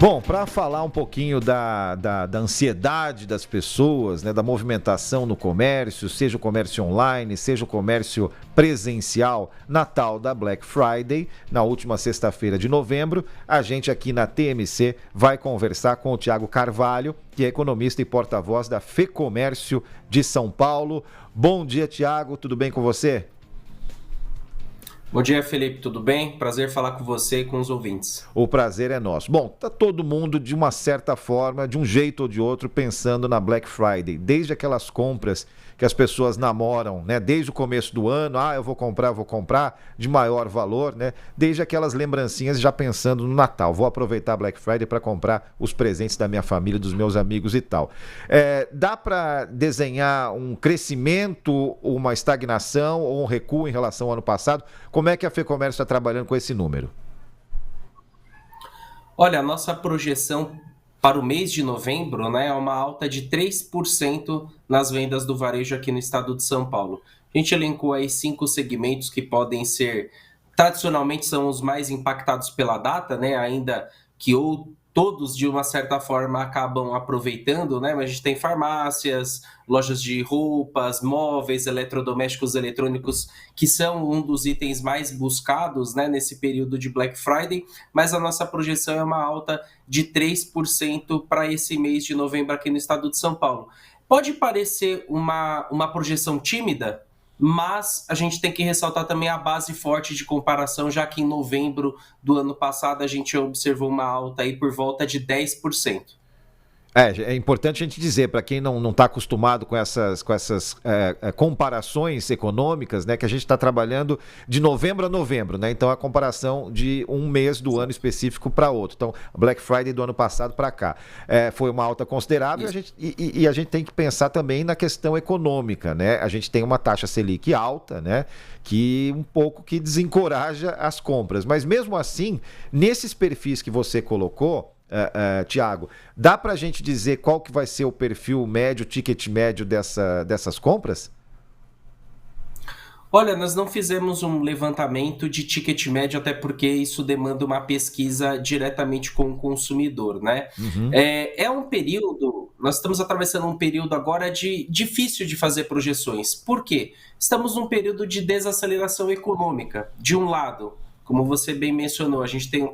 Bom, para falar um pouquinho da ansiedade das pessoas, né, da movimentação no comércio, seja o comércio online, seja o comércio presencial, na tal da Black Friday, na última sexta-feira de novembro, a gente aqui na TMC vai conversar com o Thiago Carvalho, que é economista e porta-voz da FEComércio de São Paulo. Bom dia, Thiago, tudo bem com você? Bom dia, Felipe, tudo bem? Prazer falar com você e com os ouvintes. O prazer é nosso. Bom, tá todo mundo de uma certa forma, de um jeito ou de outro, pensando na Black Friday, desde aquelas compras que as pessoas namoram, né? Desde o começo do ano, eu vou comprar, de maior valor, né? Desde aquelas lembrancinhas já pensando no Natal, vou aproveitar a Black Friday para comprar os presentes da minha família, dos meus amigos e tal. Dá para desenhar um crescimento, uma estagnação ou um recuo em relação ao ano passado? Como é que a FEComércio está trabalhando com esse número? Olha, a nossa projeção para o mês de novembro, né, é uma alta de 3% nas vendas do varejo aqui no estado de São Paulo. A gente elencou aí 5 segmentos que podem ser, tradicionalmente são os mais impactados pela data, né, ainda que todos de uma certa forma acabam aproveitando, né? Mas a gente tem farmácias, lojas de roupas, móveis, eletrodomésticos, eletrônicos, que são um dos itens mais buscados, né, nesse período de Black Friday, mas a nossa projeção é uma alta de 3% para esse mês de novembro aqui no estado de São Paulo. Pode parecer uma projeção tímida, mas a gente tem que ressaltar também a base forte de comparação, já que em novembro do ano passado a gente observou uma alta aí por volta de 10%. É importante a gente dizer, para quem não está acostumado com essas comparações econômicas, né, que a gente está trabalhando de novembro a novembro, né? Então a comparação de um mês do ano específico para outro. Então, Black Friday do ano passado para cá. Foi uma alta considerável e a gente tem que pensar também na questão econômica, né? A gente tem uma taxa Selic alta, né? Que um pouco que desencoraja as compras. Mas mesmo assim, nesses perfis que você colocou, Thiago, dá para a gente dizer qual que vai ser o perfil médio, o ticket médio dessas compras? Olha, nós não fizemos um levantamento de ticket médio, até porque isso demanda uma pesquisa diretamente com o consumidor, né? Uhum. Um período, nós estamos atravessando um período agora difícil de fazer projeções. Por quê? Estamos num período de desaceleração econômica. De um lado, como você bem mencionou, a gente tem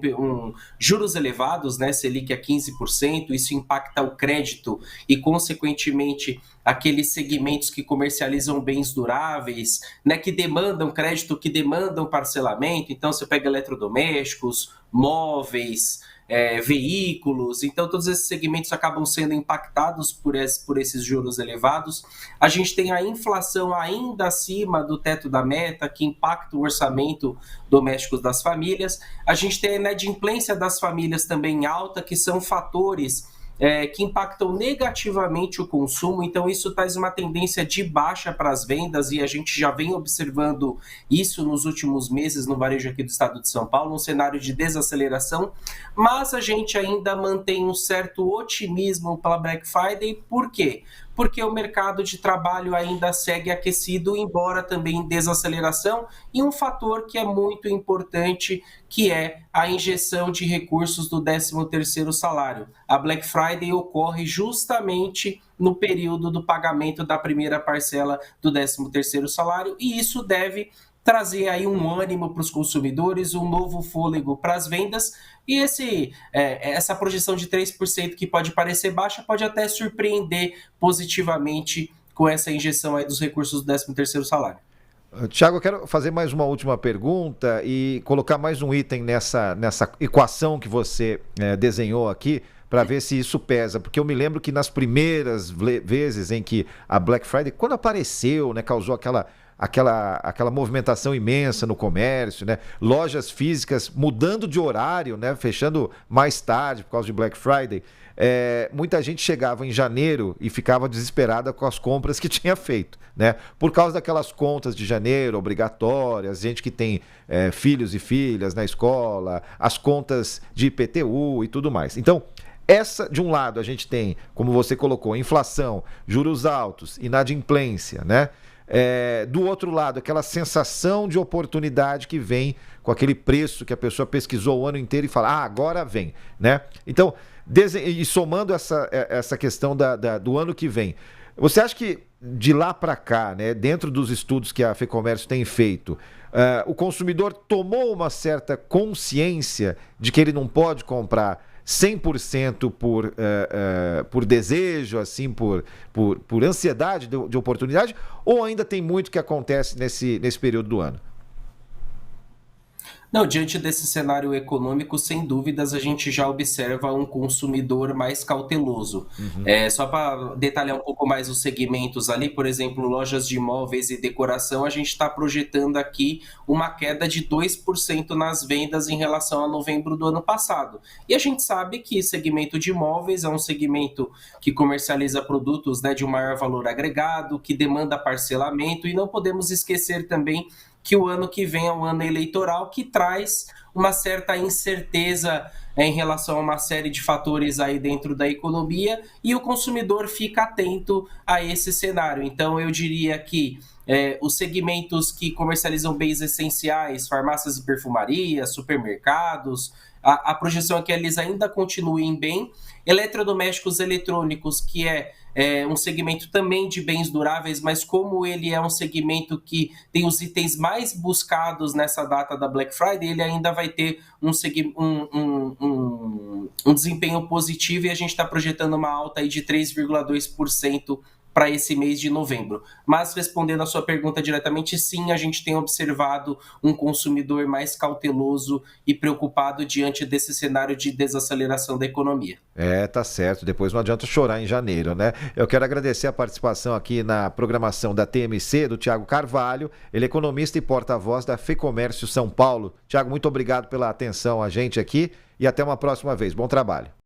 juros elevados, né? Selic a 15%, isso impacta o crédito e, consequentemente, aqueles segmentos que comercializam bens duráveis, né? Que demandam crédito, que demandam parcelamento. Então, você pega eletrodomésticos, móveis, veículos, então todos esses segmentos acabam sendo impactados por esses juros elevados. A gente tem a inflação ainda acima do teto da meta, que impacta o orçamento doméstico das famílias. A gente tem a inadimplência das famílias também alta, que são fatores que impactam negativamente o consumo, então isso traz uma tendência de baixa para as vendas e a gente já vem observando isso nos últimos meses no varejo aqui do estado de São Paulo, um cenário de desaceleração, mas a gente ainda mantém um certo otimismo para a Black Friday. Por quê? Porque o mercado de trabalho ainda segue aquecido, embora também em desaceleração, e um fator que é muito importante, que é a injeção de recursos do 13º salário. A Black Friday ocorre justamente no período do pagamento da primeira parcela do 13º salário, e isso deve trazer aí um ânimo para os consumidores, um novo fôlego para as vendas, e essa projeção de 3% que pode parecer baixa pode até surpreender positivamente com essa injeção aí dos recursos do 13º salário. Thiago, eu quero fazer mais uma última pergunta e colocar mais um item nessa equação que você desenhou aqui, para ver se isso pesa, porque eu me lembro que nas primeiras vezes em que a Black Friday, quando apareceu, né, causou aquela movimentação imensa no comércio, né? Lojas físicas mudando de horário, né? Fechando mais tarde por causa de Black Friday. Muita gente chegava em janeiro e ficava desesperada com as compras que tinha feito, né? Por causa daquelas contas de janeiro obrigatórias, gente que tem filhos e filhas na escola, as contas de IPTU e tudo mais. Então, de um lado, a gente tem, como você colocou, inflação, juros altos, inadimplência, né? do outro lado, aquela sensação de oportunidade que vem com aquele preço que a pessoa pesquisou o ano inteiro e fala, agora vem, né? Então, e somando essa questão do ano que vem, você acha que de lá para cá, né, dentro dos estudos que a FEComércio tem feito, o consumidor tomou uma certa consciência de que ele não pode comprar 100% por desejo, assim, por ansiedade de oportunidade, ou ainda tem muito que acontece nesse período do ano? Não, diante desse cenário econômico, sem dúvidas, a gente já observa um consumidor mais cauteloso. Só para detalhar um pouco mais os segmentos ali, por exemplo, lojas de imóveis e decoração, a gente está projetando aqui uma queda de 2% nas vendas em relação a novembro do ano passado. E a gente sabe que segmento de imóveis é um segmento que comercializa produtos, né, de um maior valor agregado, que demanda parcelamento, e não podemos esquecer também que o ano que vem é um ano eleitoral que traz uma certa incerteza em relação a uma série de fatores aí dentro da economia, e o consumidor fica atento a esse cenário. Então, eu diria que os segmentos que comercializam bens essenciais, farmácias e perfumarias, supermercados, a projeção é que eles ainda continuem bem. Eletrodomésticos eletrônicos, que é um segmento também de bens duráveis, mas como ele é um segmento que tem os itens mais buscados nessa data da Black Friday, ele ainda vai ter um desempenho positivo, e a gente está projetando uma alta aí de 3,2% para esse mês de novembro. Mas, respondendo a sua pergunta diretamente, sim, a gente tem observado um consumidor mais cauteloso e preocupado diante desse cenário de desaceleração da economia. Tá certo. Depois não adianta chorar em janeiro, né? Eu quero agradecer a participação aqui na programação da TMC, do Thiago Carvalho. Ele é economista e porta-voz da FEComércio São Paulo. Thiago, muito obrigado pela atenção a gente aqui e até uma próxima vez. Bom trabalho.